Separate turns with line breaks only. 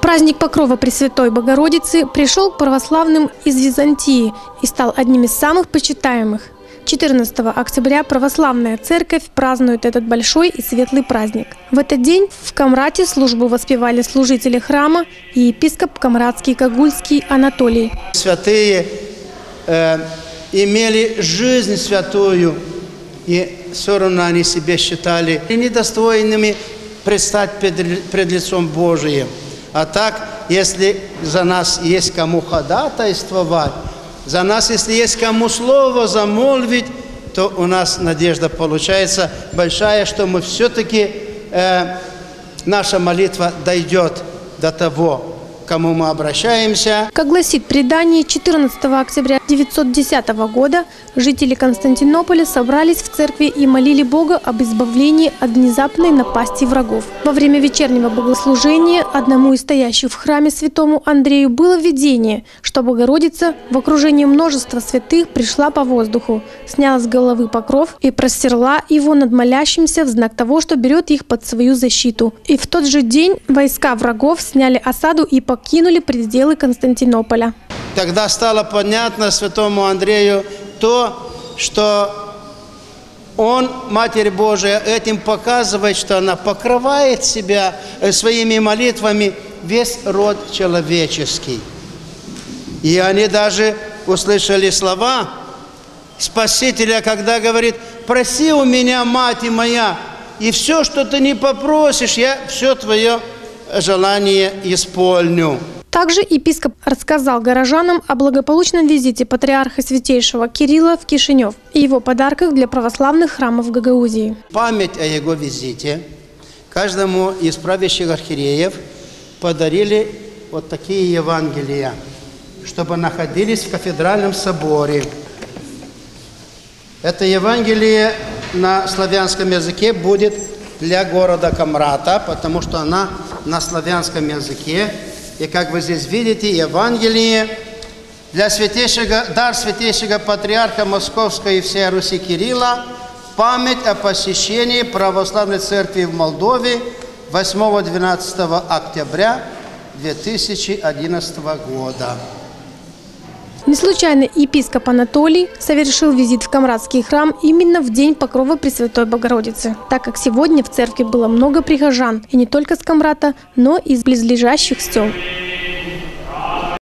Праздник Покрова Пресвятой Богородицы пришел к православным из Византии и стал одним из самых почитаемых. 14 октября православная церковь празднует этот большой и светлый праздник. В этот день в Камрате службу воспевали служители храма и епископ Камратский Кагульский Анатолий.
Святые имели жизнь святую, и все равно они себя считали недостойными предстать пред лицом Божиим. А так, если за нас есть кому ходатайствовать, за нас, если есть кому слово замолвить, то у нас надежда получается большая, что мы все-таки, наша молитва дойдет до того, к кому мы обращаемся.
Как гласит предание, 14 октября 910 года жители Константинополя собрались в церкви и молили Бога об избавлении от внезапной напасти врагов. Во время вечернего богослужения одному из стоящих в храме святому Андрею было видение, что Богородица в окружении множества святых пришла по воздуху, сняла с головы покров и простерла его над молящимся в знак того, что берет их под свою защиту. И в тот же день войска врагов сняли осаду и покинули пределы Константинополя.
Тогда стало понятно святому Андрею то, что он, Матерь Божия, этим показывает, что она покрывает себя своими молитвами весь род человеческий. И они даже услышали слова Спасителя, когда говорит: «Проси у меня, мать моя, и все, что ты не попросишь, я все твое желание исполню».
Также епископ рассказал горожанам о благополучном визите патриарха Святейшего Кирилла в Кишинев и его подарках для православных храмов Гагаузии.
Память о его визите каждому из правящих архиереев подарили вот такие Евангелия, чтобы находились в кафедральном соборе. Это Евангелие на славянском языке будет для города Камрата, потому что она на славянском языке. И как вы здесь видите, Евангелие для дар святейшего патриарха Московской и всей Руси Кирилла, память о посещении православной церкви в Молдове 8-12 октября 2011 года.
Не случайно епископ Анатолий совершил визит в Камратский храм именно в день Покрова Пресвятой Богородицы, так как сегодня в церкви было много прихожан, и не только с Камрата, но и из близлежащих сел.